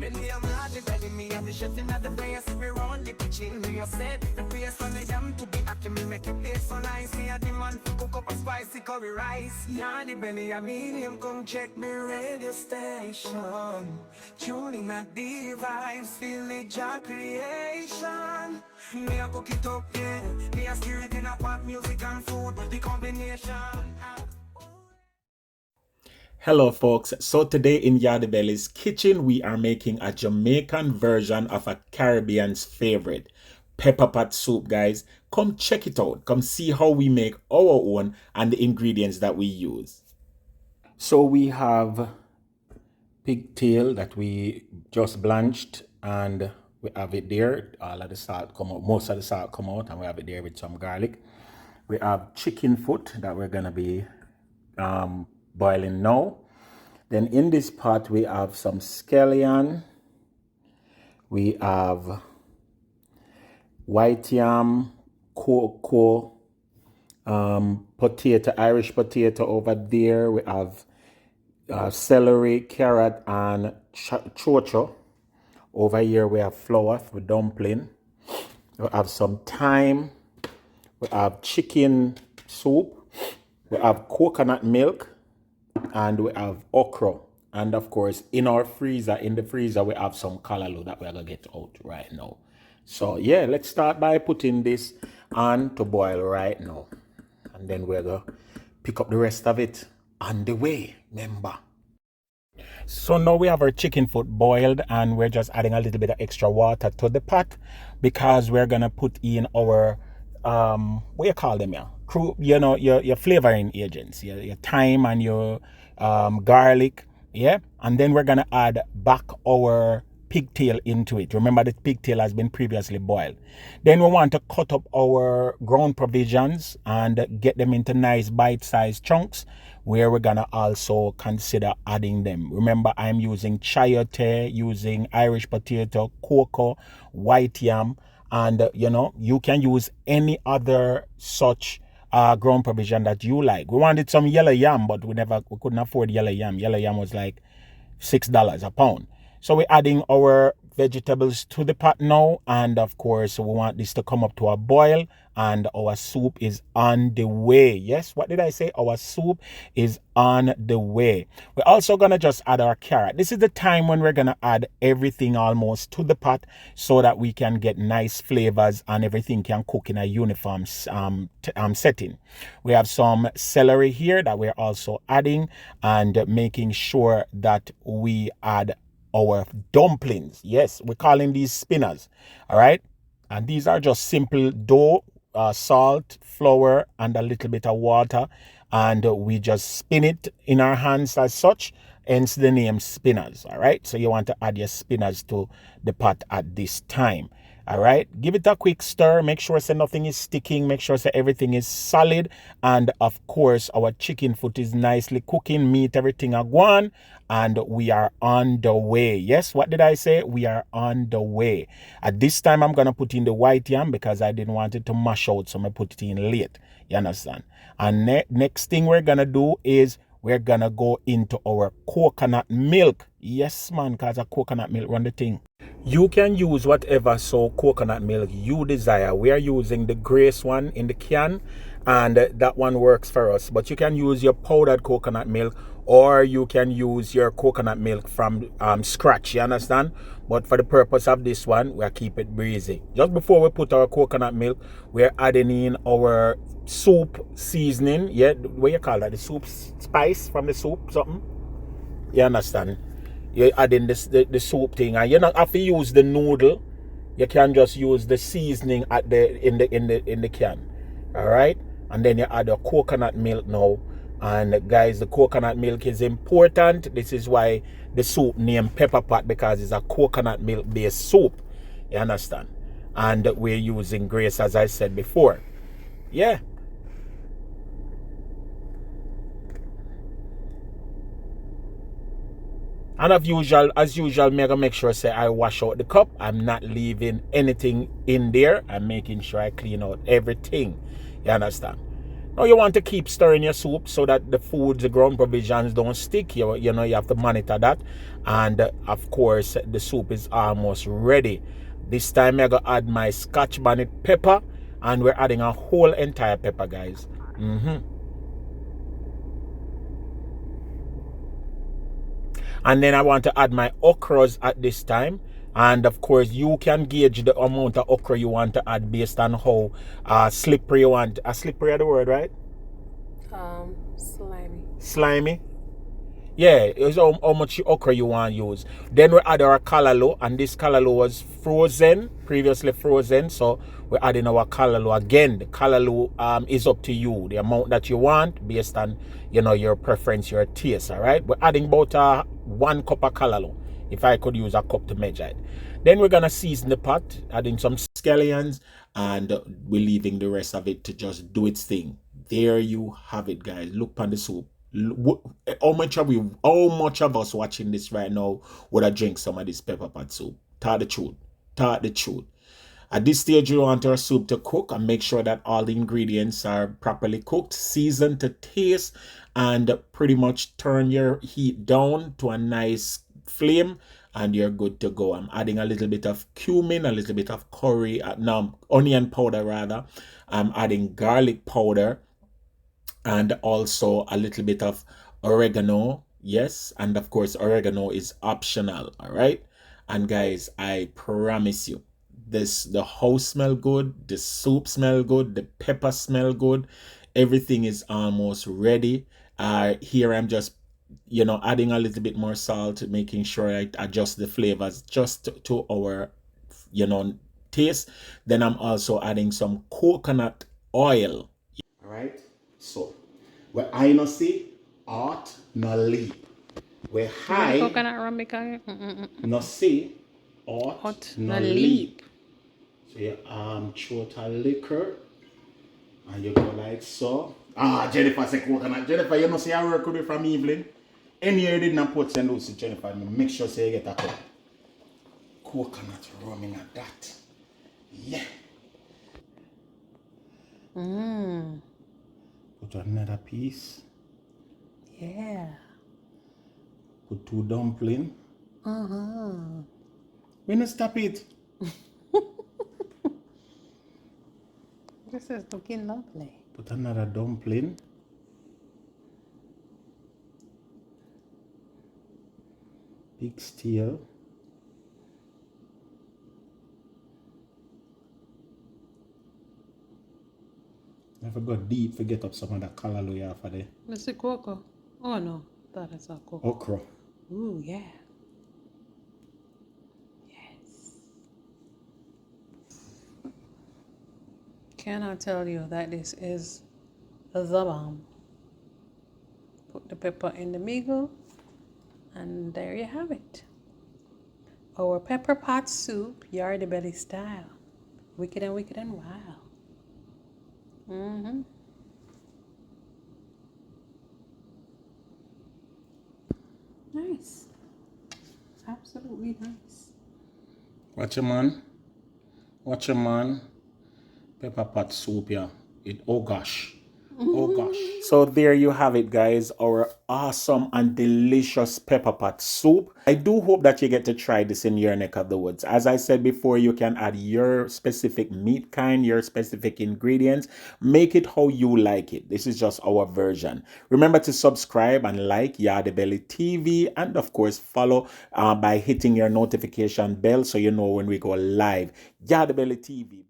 belly, I'm Yardie belly. Me and the chef in the place. We run the kitchen, me a set the place on the yam to be active. Me make it taste so nice. Me a the man to cook up a spicy curry rice. Yardie belly, a medium, come check me radio station. Tuning at the vibes, feel the job creation. Me a cook it up, yeah. Me a steer it in a pot, music and food, the combination. Hello folks, so today in Yardie Belly's kitchen we are making a Jamaican version of a Caribbean's favorite, pepper pot soup, guys. Come check it out, come see how we make our own and the ingredients that we use. So we have pigtail that we just blanched and we have it there. All of the salt come out, most of the salt come out, and we have it there with some garlic. We have chicken foot that we're gonna be boiling now. Then in this pot we have some scallion, we have white yam, cocoa, potato, Irish potato over there. We have celery, carrot, and chocho. Over here we have flour for dumpling. We have some thyme. We have chicken soup. We have coconut milk. And we have okra. And of course, in the freezer, we have some callaloo that we're going to get out right now. So yeah, let's start by putting this on to boil right now. And then we're going to pick up the rest of it on the way, remember. So now we have our chicken foot boiled and we're just adding a little bit of extra water to the pot because we're going to put in our, what you call them, yeah? You know, your flavoring agents, your thyme and your garlic, yeah? And then we're going to add back our pigtail into it. Remember, the pigtail has been previously boiled. Then we want to cut up our ground provisions and get them into nice bite-sized chunks where we're going to also consider adding them. Remember, I'm using chayote, using Irish potato, cocoa, white yam, and you know, you can use any other such ground provision that you like. We wanted some yellow yam, but we couldn't afford yellow yam. Yellow yam was like $6 a pound. So we're adding our vegetables to the pot now, and of course we want this to come up to a boil, and our soup is on the way. Yes, what did I say? Our soup is on the way. We're also gonna just add our carrot. This is the time when we're gonna add everything almost to the pot so that we can get nice flavors and everything can cook in a uniform setting. We have some celery here that we're also adding and making sure that we add our dumplings. Yes, we're calling these spinners. All right, and these are just simple dough, salt, flour, and a little bit of water, and we just spin it in our hands as such, hence the name spinners. All right, so you want to add your spinners to the pot at this time. All right, give it a quick stir, make sure so nothing is sticking, make sure so everything is solid, and of course our chicken foot is nicely cooking, meat, everything are gone, and we are on the way. Yes, what did I say? We are on the way. At this time I'm gonna put in the white yam because I didn't want it to mash out, so I'm gonna put it in late. You understand? And next thing we're gonna do is we're gonna go into our coconut milk. Yes, man, because a coconut milk run the thing. You can use whatever coconut milk you desire. We are using the Grace one in the can, and that one works for us. But you can use your powdered coconut milk, or you can use your coconut milk from scratch, you understand? But for the purpose of this one, we'll keep it breezy. Just before we put our coconut milk, we're adding in our soup seasoning. Yeah, what you call that? The soup spice from the soup, something? You understand? You're adding the soup thing, and you don't have to use the noodle. You can just use the seasoning at in the can. All right, and then you add the coconut milk now. And guys, the coconut milk is important. This is why the soup named pepper pot, because it's a coconut milk based soup. You understand? And we're using Grace, as I said before. Yeah. And as usual, me gonna make sure say I wash out the cup. I'm not leaving anything in there. I'm making sure I clean out everything. You understand? Now you want to keep stirring your soup so that the foods, the ground provisions don't stick. You know, you have to monitor that. And of course, the soup is almost ready. This time I'm going to add my Scotch bonnet pepper, and we're adding a whole entire pepper, guys. And then I want to add my okras at this time. And of course, you can gauge the amount of okra you want to add based on how slippery you want. Slippery is the word, right? Slimy. Slimy. Yeah, it's how much okra you want to use. Then we add our callaloo, and this callaloo was frozen, previously frozen. So we're adding our callaloo again. The callaloo is up to you, the amount that you want based on, you know, your preference, your taste. All right, we're adding about 1 cup of callaloo. If I could use a cup to measure it. Then we're gonna season the pot, adding some scallions, and we're leaving the rest of it to just do its thing. There you have it, guys. Look on the soup. How much of us watching this right now would I drink some of this pepper pot soup? Tell the truth. Tell the truth. At this stage, you want our soup to cook and make sure that all the ingredients are properly cooked, seasoned to taste, and pretty much turn your heat down to a nice flame, and you're good to go. I'm adding a little bit of cumin, a little bit of curry, onion powder rather. I'm adding garlic powder, and also a little bit of oregano. Yes, and of course oregano is optional. All right, and guys, I promise you, the house smell good, the soup smell good, the pepper smell good, everything is almost ready. Here I'm just, you know, adding a little bit more salt, making sure I adjust the flavors just to our, you know, taste. Then I'm also adding some coconut oil. All right, so where I no see art no leap, where high Coconut rum because no see art no leap. So you throw a liquor and you go like so. Jennifer say coconut. Jennifer, you must say I work with you from Evelyn. Any year you did not put St. Lucie, Jennifer, make sure say you get a cup. Coconut rum in that. Yeah. Put another piece. Yeah. Put 2 dumpling. When you stop it. This is looking lovely. Put another dumpling. Big steel. Never go deep, forget up some of that callaloo you have for there. Mr. Coco. Oh no, that is a coco. Okra. Ooh, yeah. Yes. Can I tell you that this is the bomb? Put the pepper in the middle, and there you have it. Our pepper pot soup, Yardie belly style. Wicked and wild. Nice. Absolutely nice. Watch your man. Watch your man. Pepper pot soup, yeah. Oh gosh. Oh gosh. So there you have it, guys. Our awesome and delicious pepper pot soup. I do hope that you get to try this in your neck of the woods. As I said before, you can add your specific meat kind, your specific ingredients. Make it how you like it. This is just our version. Remember to subscribe and like Yardie Belly TV, and of course follow by hitting your notification bell so you know when we go live. Yardie Belly TV.